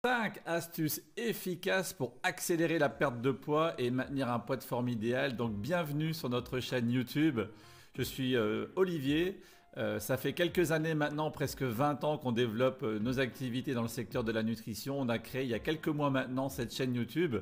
5 astuces efficaces pour accélérer la perte de poids et maintenir un poids de forme idéal. Donc bienvenue sur notre chaîne YouTube. Je suis Olivier. Ça fait quelques années maintenant, presque 20 ans qu'on développe nos activités dans le secteur de la nutrition. On a créé il y a quelques mois maintenant cette chaîne YouTube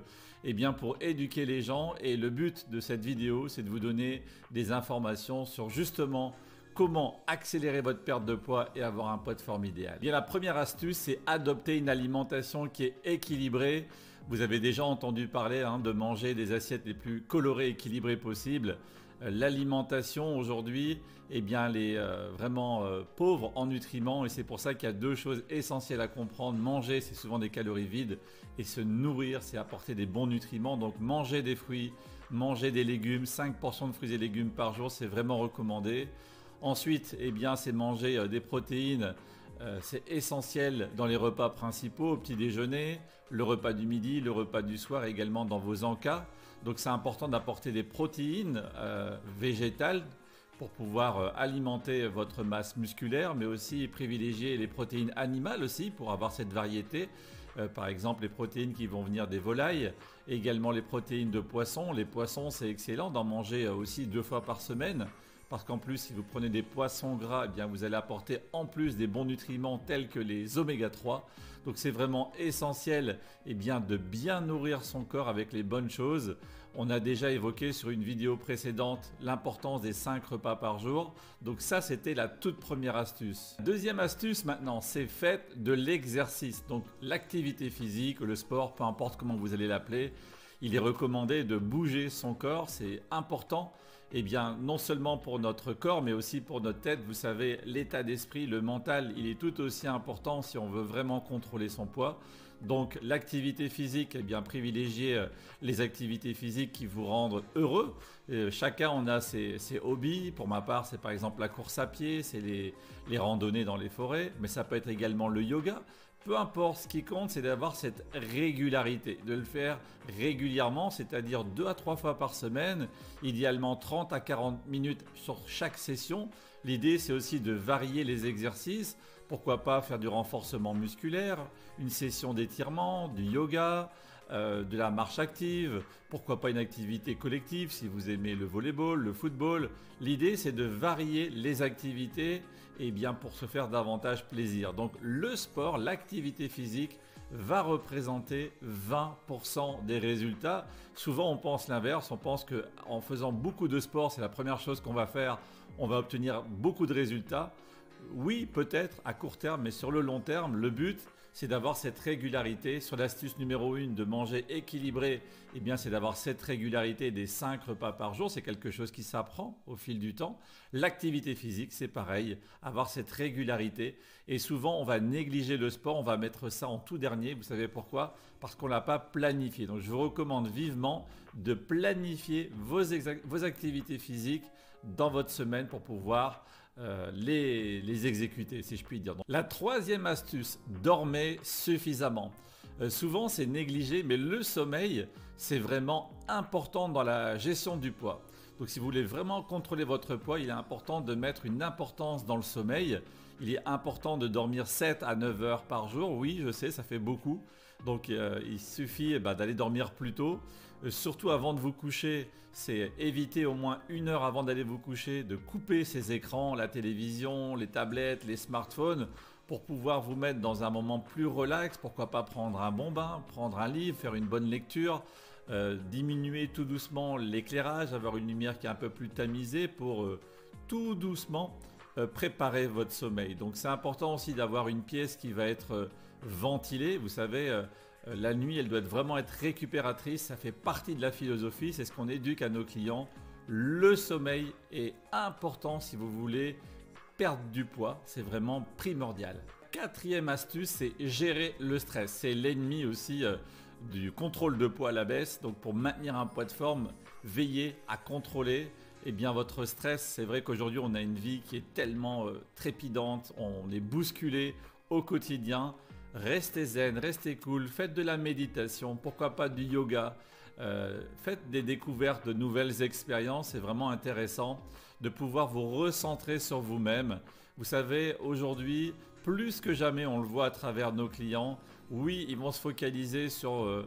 pour éduquer les gens. Et le but de cette vidéo, c'est de vous donner des informations sur justement comment accélérer votre perte de poids et avoir un poids de forme idéal. La première astuce, c'est adopter une alimentation qui est équilibrée. Vous avez déjà entendu parler de manger des assiettes les plus colorées et équilibrées possibles. L'alimentation aujourd'hui elle est vraiment pauvre en nutriments et c'est pour ça qu'il y a deux choses essentielles à comprendre. Manger, c'est souvent des calories vides et se nourrir, c'est apporter des bons nutriments. Donc manger des fruits, manger des légumes, 5 portions de fruits et légumes par jour, c'est vraiment recommandé. Ensuite, c'est manger des protéines. C'est essentiel dans les repas principaux, au petit déjeuner, le repas du midi, le repas du soir et également dans vos encas. Donc c'est important d'apporter des protéines végétales pour pouvoir alimenter votre masse musculaire, mais aussi privilégier les protéines animales aussi pour avoir cette variété. Par exemple, les protéines qui vont venir des volailles, et également les protéines de poissons. Les poissons, c'est excellent d'en manger aussi 2 fois par semaine. Parce qu'en plus, si vous prenez des poissons gras, vous allez apporter en plus des bons nutriments tels que les oméga 3. Donc c'est vraiment essentiel de bien nourrir son corps avec les bonnes choses. On a déjà évoqué sur une vidéo précédente l'importance des 5 repas par jour. Donc ça, c'était la toute première astuce. Deuxième astuce maintenant, c'est faites de l'exercice. Donc l'activité physique, le sport, peu importe comment vous allez l'appeler. Il est recommandé de bouger son corps, c'est important. Non seulement pour notre corps, mais aussi pour notre tête. Vous savez, l'état d'esprit, le mental, il est tout aussi important si on veut vraiment contrôler son poids. Donc l'activité physique, privilégiez les activités physiques qui vous rendent heureux. Chacun on a ses hobbies. Pour ma part, c'est par exemple la course à pied, c'est les randonnées dans les forêts, mais ça peut être également le yoga. Peu importe, ce qui compte, c'est d'avoir cette régularité, de le faire régulièrement, c'est-à-dire 2 à 3 fois par semaine, idéalement 30 à 40 minutes sur chaque session. L'idée, c'est aussi de varier les exercices. Pourquoi pas faire du renforcement musculaire, une session d'étirement, du yoga, de la marche active, pourquoi pas une activité collective si vous aimez le volleyball, le football. L'idée, c'est de varier les activités pour se faire davantage plaisir. Donc le sport, l'activité physique va représenter 20% des résultats. Souvent on pense l'inverse, on pense qu'en faisant beaucoup de sport, c'est la première chose qu'on va faire, on va obtenir beaucoup de résultats. Oui, peut-être à court terme, mais sur le long terme, le but, c'est d'avoir cette régularité. Sur l'astuce numéro 1 de manger équilibré, c'est d'avoir cette régularité des 5 repas par jour. C'est quelque chose qui s'apprend au fil du temps. L'activité physique, c'est pareil, avoir cette régularité. Et souvent, on va négliger le sport, on va mettre ça en tout dernier. Vous savez pourquoi? Parce qu'on ne l'a pas planifié. Donc, je vous recommande vivement de planifier vos activités physiques dans votre semaine pour pouvoir les exécuter, si je puis dire. Donc, la troisième astuce, dormez suffisamment. Souvent c'est négligé, mais le sommeil c'est vraiment important dans la gestion du poids. Donc si vous voulez vraiment contrôler votre poids, il est important de mettre une importance dans le sommeil. Il est important de dormir 7 à 9 heures par jour. Oui, je sais, ça fait beaucoup. Donc il suffit d'aller dormir plus tôt. Surtout avant de vous coucher, c'est éviter au moins 1 heure avant d'aller vous coucher de couper ces écrans, la télévision, les tablettes, les smartphones pour pouvoir vous mettre dans un moment plus relax. Pourquoi pas prendre un bon bain, prendre un livre, faire une bonne lecture, diminuer tout doucement l'éclairage, avoir une lumière qui est un peu plus tamisée pour tout doucement préparer votre sommeil. Donc c'est important aussi d'avoir une pièce qui va être ventilée. Vous savez, la nuit, elle doit vraiment être récupératrice. Ça fait partie de la philosophie. C'est ce qu'on éduque à nos clients. Le sommeil est important si vous voulez perdre du poids. C'est vraiment primordial. Quatrième astuce, c'est gérer le stress. C'est l'ennemi aussi du contrôle de poids à la baisse. Donc pour maintenir un poids de forme, veillez à contrôler votre stress. C'est vrai qu'aujourd'hui on a une vie qui est tellement trépidante, on est bousculé au quotidien. Restez zen, restez cool, faites de la méditation, pourquoi pas du yoga, faites des découvertes de nouvelles expériences. C'est vraiment intéressant de pouvoir vous recentrer sur vous-même. Vous savez, aujourd'hui, plus que jamais, on le voit à travers nos clients, Oui, ils vont se focaliser sur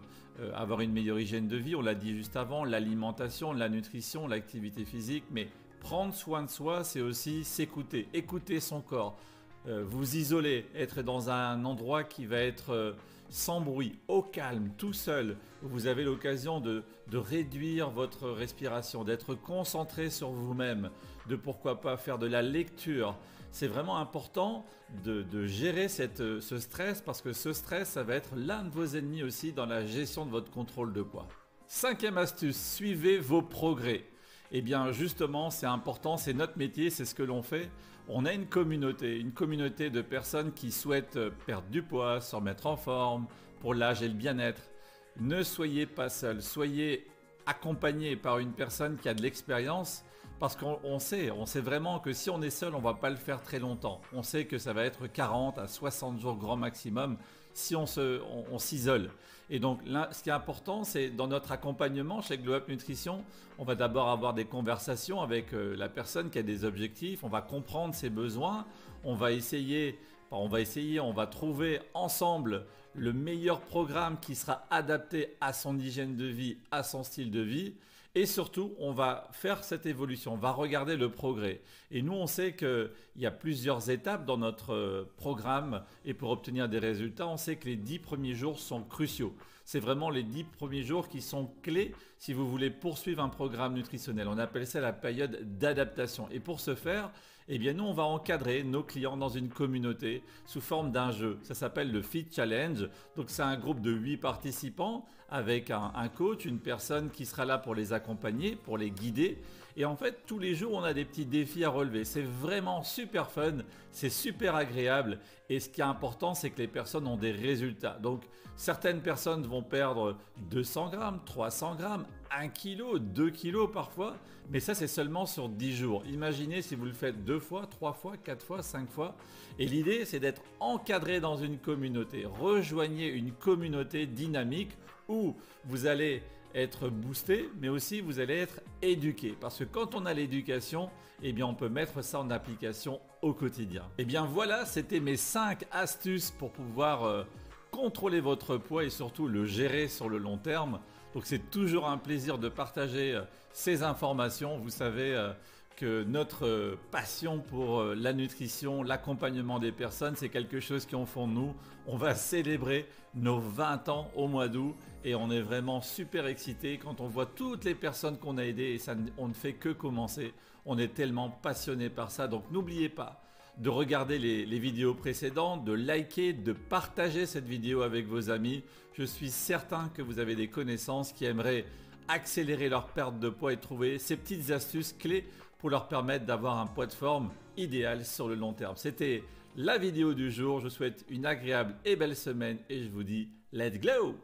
avoir une meilleure hygiène de vie, on l'a dit juste avant, l'alimentation, la nutrition, l'activité physique, mais prendre soin de soi, c'est aussi s'écouter, écouter son corps, vous isoler, être dans un endroit qui va être sans bruit, au calme, tout seul, où vous avez l'occasion de réduire votre respiration, d'être concentré sur vous-même, de pourquoi pas faire de la lecture. C'est vraiment important de gérer ce stress parce que ce stress, ça va être l'un de vos ennemis aussi dans la gestion de votre contrôle de poids. Cinquième astuce, suivez vos progrès. Eh bien justement, c'est important, c'est notre métier, c'est ce que l'on fait. On a une communauté de personnes qui souhaitent perdre du poids, se remettre en forme pour l'âge et le bien-être. Ne soyez pas seul, soyez accompagné par une personne qui a de l'expérience parce qu'on sait vraiment que si on est seul, on ne va pas le faire très longtemps. On sait que ça va être 40 à 60 jours grand maximum si on s'isole. Et donc là, ce qui est important, c'est dans notre accompagnement chez Glow Up Nutrition, on va d'abord avoir des conversations avec la personne qui a des objectifs, on va comprendre ses besoins, on va trouver ensemble le meilleur programme qui sera adapté à son hygiène de vie, à son style de vie. Et surtout, on va faire cette évolution, on va regarder le progrès. Et nous, on sait qu'il y a plusieurs étapes dans notre programme et pour obtenir des résultats, on sait que les 10 premiers jours sont cruciaux. C'est vraiment les 10 premiers jours qui sont clés si vous voulez poursuivre un programme nutritionnel. On appelle ça la période d'adaptation. Et pour ce faire, eh bien nous, on va encadrer nos clients dans une communauté sous forme d'un jeu. Ça s'appelle le Fit Challenge. Donc c'est un groupe de 8 participants avec un coach, une personne qui sera là pour les accompagner, pour les guider. Et en fait, tous les jours, on a des petits défis à relever. C'est vraiment super fun, c'est super agréable. Et ce qui est important, c'est que les personnes ont des résultats. Donc, certaines personnes vont perdre 200 grammes, 300 grammes, 1 kg, 2 kg parfois. Mais ça, c'est seulement sur 10 jours. Imaginez si vous le faites 2 fois, 3 fois, 4 fois, 5 fois. Et l'idée, c'est d'être encadré dans une communauté. Rejoignez une communauté dynamique où vous allez être boosté, mais aussi vous allez être éduqué. Parce que quand on a l'éducation, eh bien on peut mettre ça en application au quotidien. Eh bien voilà, c'était mes 5 astuces pour pouvoir contrôler votre poids et surtout le gérer sur le long terme. Donc c'est toujours un plaisir de partager ces informations. Vous savez que notre passion pour la nutrition, l'accompagnement des personnes, c'est quelque chose qui en fond de nous. On va célébrer nos 20 ans au mois d'août et on est vraiment super excités quand on voit toutes les personnes qu'on a aidées et ça, on ne fait que commencer. On est tellement passionnés par ça, donc n'oubliez pas de regarder les vidéos précédentes, de liker, de partager cette vidéo avec vos amis. Je suis certain que vous avez des connaissances qui aimeraient accélérer leur perte de poids et trouver ces petites astuces clés pour leur permettre d'avoir un poids de forme idéal sur le long terme. C'était la vidéo du jour. Je vous souhaite une agréable et belle semaine et je vous dis let's glow!